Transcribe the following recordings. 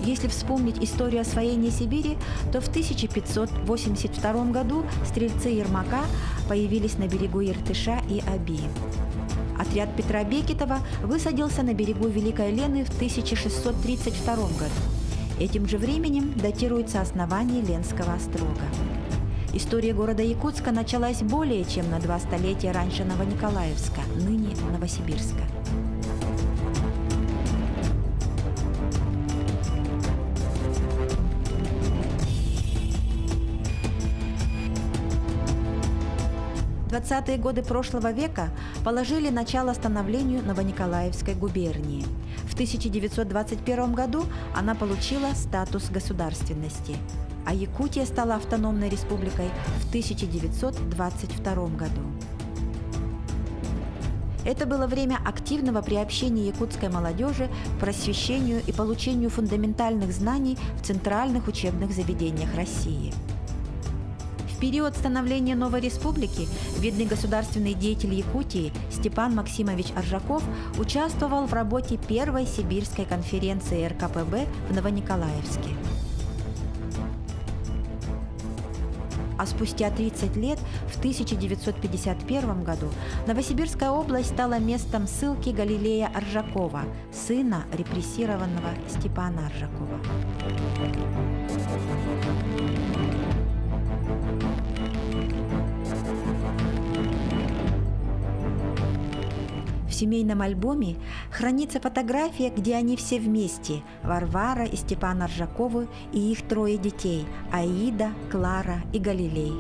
Если вспомнить историю освоения Сибири, то в 1582 году стрельцы Ермака появились на берегу Иртыша и Оби. Отряд Петра Бекетова высадился на берегу Великой Лены в 1632 году. Этим же временем датируется основание Ленского острога. История города Якутска началась более чем на 2 столетия раньше Новониколаевска, ныне Новосибирска. В 20-е годы прошлого века положили начало становлению Новониколаевской губернии. В 1921 году она получила статус государственности, а Якутия стала автономной республикой в 1922 году. Это было время активного приобщения якутской молодежи к просвещению и получению фундаментальных знаний в центральных учебных заведениях России. В период становления новой республики видный государственный деятель Якутии Степан Максимович Аржаков участвовал в работе первой сибирской конференции РКПБ в Новониколаевске. А спустя 30 лет, в 1951 году, Новосибирская область стала местом ссылки Галилея Аржакова, сына репрессированного Степана Аржакова. В семейном альбоме хранится фотография, где они все вместе – Варвара и Степан Аржаковы и их 3 детей – Аида, Клара и Галилей.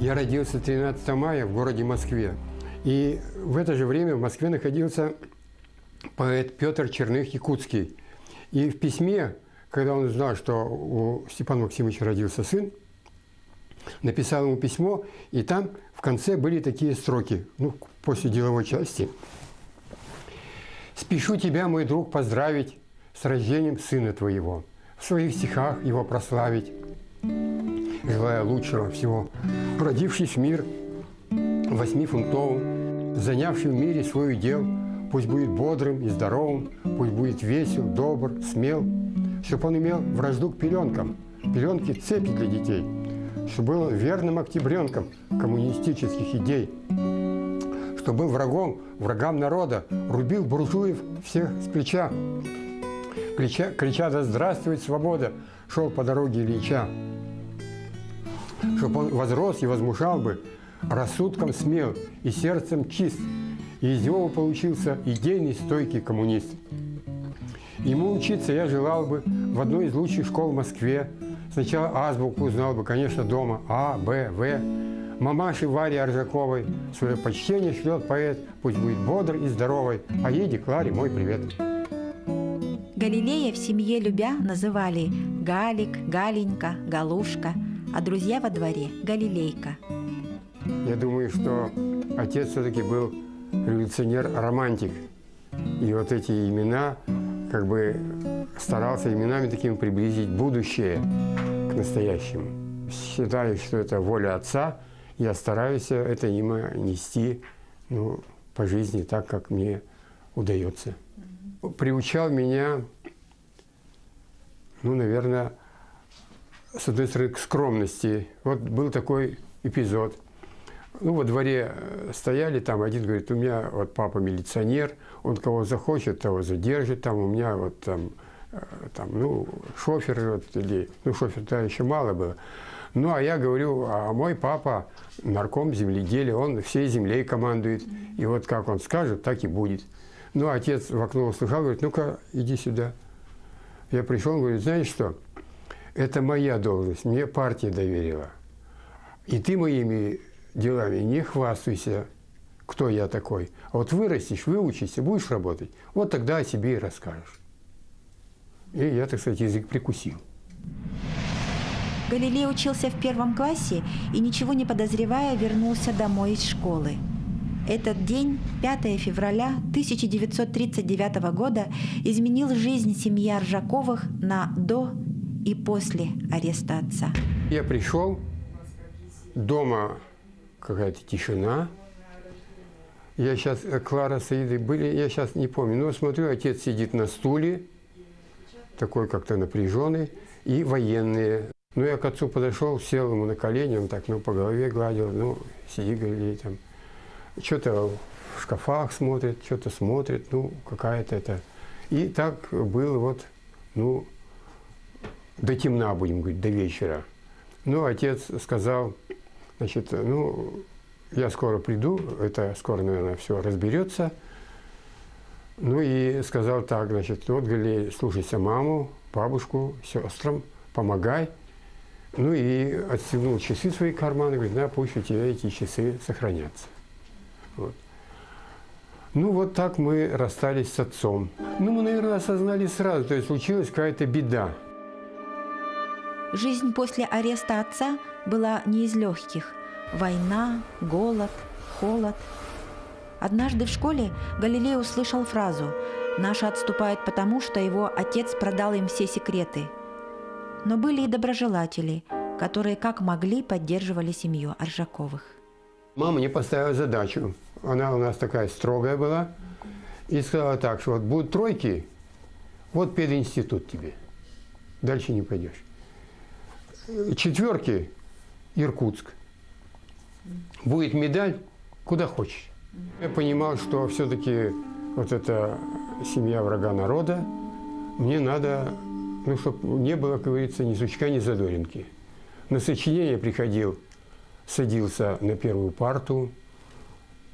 Я родился 13 мая в городе Москве. И в это же время в Москве находился поэт Петр Черных-Якутский. И в письме, когда он узнал, что у Степана Максимовича родился сын, написал ему письмо, и там в конце были такие строки, после деловой части. «Спешу тебя, мой друг, поздравить с рождением сына твоего, в своих стихах его прославить, желая лучшего всего, родившись в мир 8-фунтовым, занявший в мире свой удел, пусть будет бодрым и здоровым, пусть будет весел, добр, смел, чтоб он имел вражду к пеленкам, пеленки – цепи для детей, чтобы был верным октябренком коммунистических идей, что был врагам народа, рубил буржуев всех с плеча, крича «Да здравствует свобода!» шел по дороге Ильича, чтоб он возрос и возмужал бы, рассудком смел и сердцем чист, и из него получился идейный стойкий коммунист. Ему учиться я желал бы в одной из лучших школ в Москве. Сначала азбуку узнал бы, конечно, дома А, Б, В. Мамаше Варе Аржаковой свое почтение шлет поэт, пусть будет бодр и здоровой, а Еде Кларе мой привет. Галилея в семье любя называли Галик, Галенька, Галушка, а друзья во дворе – Галилейка. Я думаю, что отец все-таки был революционер-романтик. И вот эти имена, старался именами такими приблизить будущее к настоящему. Считаю, что это воля отца, я стараюсь это имя нести по жизни так, как мне удается. Приучал меня, наверное, с одной стороны, к скромности. Вот был такой эпизод. Во дворе стояли, там один говорит, у меня вот папа милиционер, он кого захочет, того задержит, там у меня вот шофер, шофер-то еще мало было. А я говорю, а мой папа нарком земледелия, он всей землей командует, и вот как он скажет, так и будет. Отец в окно услыхал, говорит, ну-ка, иди сюда. Я пришел, он говорит, знаешь что, это моя должность, мне партия доверила, и ты моими делами не хвастайся, кто я такой. А вот вырастешь, выучишься, будешь работать, вот тогда о себе и расскажешь. И я, так сказать, язык прикусил. Галилей учился в 1 классе и, ничего не подозревая, вернулся домой из школы. Этот день, 5 февраля 1939 года, изменил жизнь семьи Аржаковых на до и после ареста отца. Я пришел, дома какая-то тишина, Я сейчас, Клара с Аидой были, я сейчас не помню, но смотрю, отец сидит на стуле, такой как-то напряженный, и военные. Ну, я к отцу подошел, сел ему на колени, он так, ну, по голове гладил, ну, сиди, Галилей, там, что-то в шкафах смотрит, что-то смотрит, ну, какая-то это. И так было вот, ну, до темна, будем говорить, до вечера. Ну, отец сказал, значит, ну, я скоро приду, это скоро, наверное, все разберется. Ну и сказал так, значит, вот, Галилей, слушайся маму, бабушку, сестрам, помогай. Ну и отстегнул часы в свои карманы, говорит, да, пусть у тебя эти часы сохранятся. Вот. Ну вот так мы расстались с отцом. Ну мы, наверное, осознали сразу, то есть случилась какая-то беда. Жизнь после ареста отца была не из легких. Война, голод, холод. Однажды в школе Галилей услышал фразу «Наши отступают потому, что его отец продал им все секреты». Но были и доброжелатели, которые как могли поддерживали семью Аржаковых. Мама мне поставила задачу. Она у нас такая строгая была. И сказала так, что вот будут тройки, вот пединститут тебе. Дальше не пойдешь. Четверки – Иркутск. Будет медаль, куда хочешь. Я понимал, что все-таки вот эта семья врага народа, мне надо, ну, чтобы не было, как говорится, ни сучка, ни задоринки. На сочинение приходил, садился на первую парту,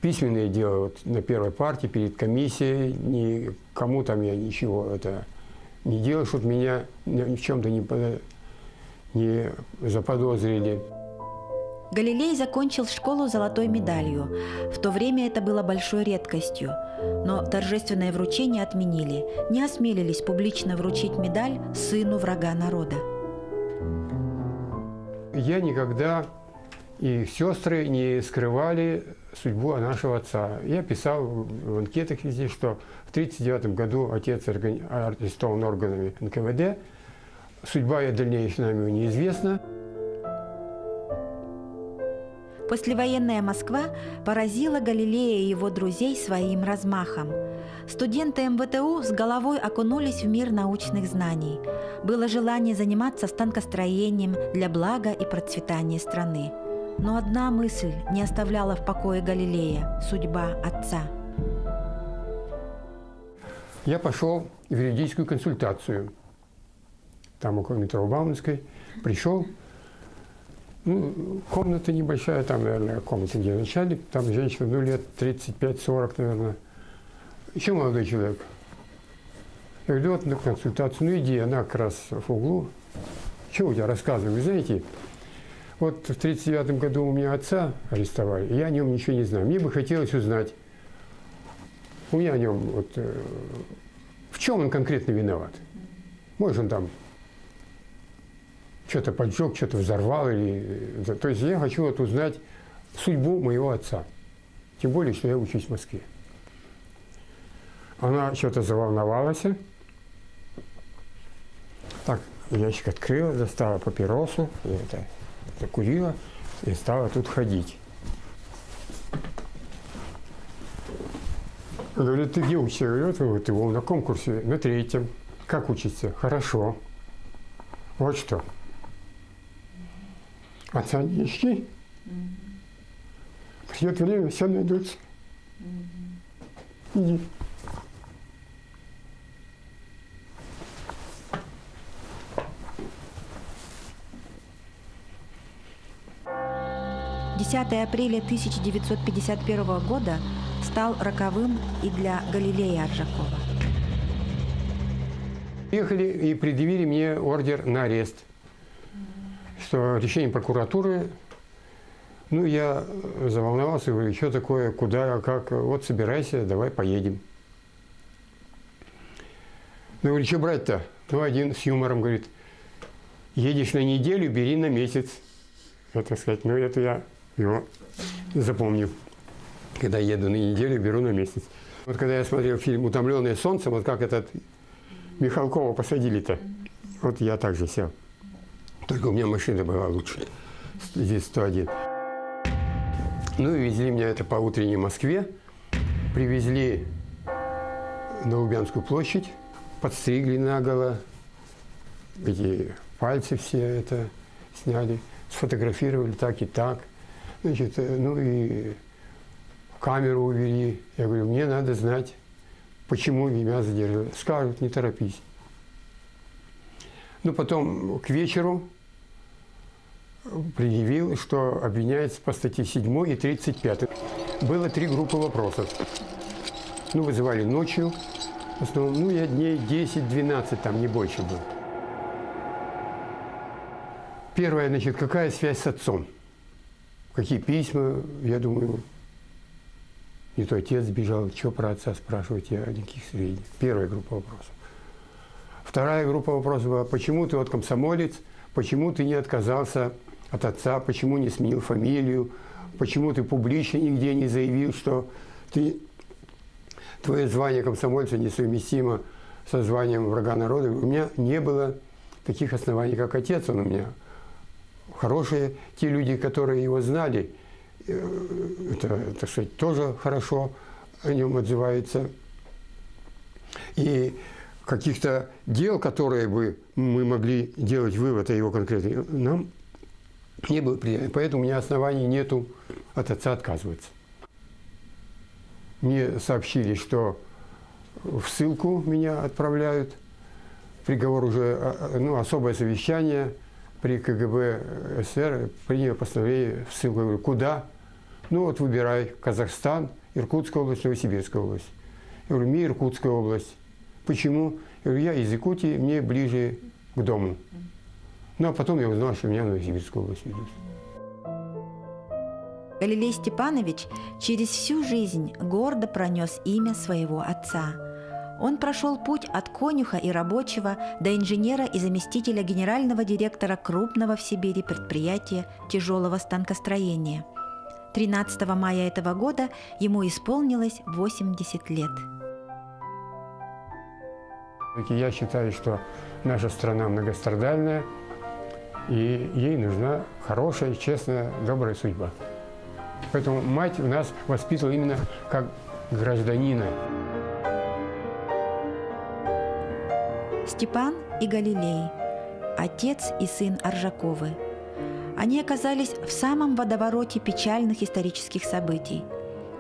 письменное дело вот на первой парте перед комиссией, никому там я ничего это не делал, чтобы меня в чем-то не заподозрили. Галилей закончил школу золотой медалью. В то время это было большой редкостью. Но торжественное вручение отменили. Не осмелились публично вручить медаль сыну врага народа. Я никогда, и сестры не скрывали судьбу нашего отца. Я писал в анкетах везде, что в 1939 году отец арестован органами НКВД. Судьба и дальнейшая нам неизвестна. Послевоенная Москва поразила Галилея и его друзей своим размахом. Студенты МВТУ с головой окунулись в мир научных знаний. Было желание заниматься станкостроением для блага и процветания страны. Но одна мысль не оставляла в покое Галилея – судьба отца. Я пошел в юридическую консультацию. Там около метро Бауманской. Пришел. Ну, комната небольшая, там, наверное, комната, где начальник, там женщина, ну, лет 35-40, наверное. Еще молодой человек. Я говорю, вот на консультацию, ну, иди, она как раз в углу. Чего у тебя рассказываю? Вы знаете, вот в 1939 году у меня отца арестовали, я о нем ничего не знаю. Мне бы хотелось узнать, у меня о нем, вот, в чем он конкретно виноват. Может, он там что-то поджег, что-то взорвал. То есть я хочу вот узнать судьбу моего отца. Тем более, что я учусь в Москве. Она что-то заволновалась. Так, ящик открыла, достала папиросу, закурила и стала тут ходить. Она говорит, ты где учишься? Я говорю, вот его на конкурсе на 3-м. Как учишься? Хорошо. Вот что. Отца не ищи. Придет время, все найдутся. Иди. Апреля 1951 года стал роковым и для Галилея Аржакова. Приехали и предъявили мне ордер на арест. Что решение прокуратуры, ну, я заволновался, говорю, что такое, куда, как, вот собирайся, давай поедем. Ну, говорю, что брать-то? Ну, один с юмором говорит, едешь на неделю, бери на месяц. Это сказать, ну, это я его запомню. Когда еду на неделю, беру на месяц. Вот когда я смотрел фильм «Утомленное солнцем», вот как этот Михалкова посадили-то, вот я также сел. Только у меня машина была лучше. Здесь 101. Ну и везли меня это по утренней Москве. привезли на Лубянскую площадь, подстригли наголо, эти пальцы все это сняли, сфотографировали так и так. Значит, ну и камеру увели. Я говорю, мне надо знать, почему меня задержали. Скажут, не торопись. Ну, потом к вечеру предъявил, что обвиняется по статье 7 и 35. Было 3 группы вопросов. Ну, вызывали ночью. В основном, ну, я дней 10-12, там не больше был. Первое, значит, какая связь с отцом? Какие письма? Я думаю, не то отец сбежал, что про отца спрашивать, я никаких сведений. Первая группа вопросов. Вторая группа вопросов была, почему ты вот комсомолец, почему ты не отказался от отца, почему не сменил фамилию, почему ты публично нигде не заявил, что твое звание комсомольца несовместимо со званием врага народа. У меня не было таких оснований, как отец, он у меня хорошие. Те люди, которые его знали, это, так сказать, тоже хорошо о нем отзываются. И каких-то дел, которые бы мы могли делать вывод о его конкретной, нам не было принято. Поэтому у меня оснований нету от отца отказываться. Мне сообщили, что в ссылку меня отправляют. Приговор уже, ну, особое совещание при КГБ СССР приняло постановление в ссылку. Я говорю, куда? Ну вот выбирай, Казахстан, Иркутская область, Новосибирская область. Я говорю, мне Иркутская область. Почему? Я говорю, я из Якутии, мне ближе к дому. Ну а потом я узнал, что меня в Новосибирскую область ведут. Галилей Степанович через всю жизнь гордо пронес имя своего отца. Он прошел путь от конюха и рабочего до инженера и заместителя генерального директора крупного в Сибири предприятия тяжелого станкостроения. 13 мая этого года ему исполнилось 80 лет. Я считаю, что наша страна многострадальная, и ей нужна хорошая, честная, добрая судьба. Поэтому мать у нас воспитывала именно как гражданина. Степан и Галилей, отец и сын Оржаковы. Они оказались в самом водовороте печальных исторических событий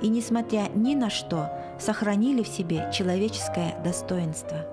и, несмотря ни на что, сохранили в себе человеческое достоинство.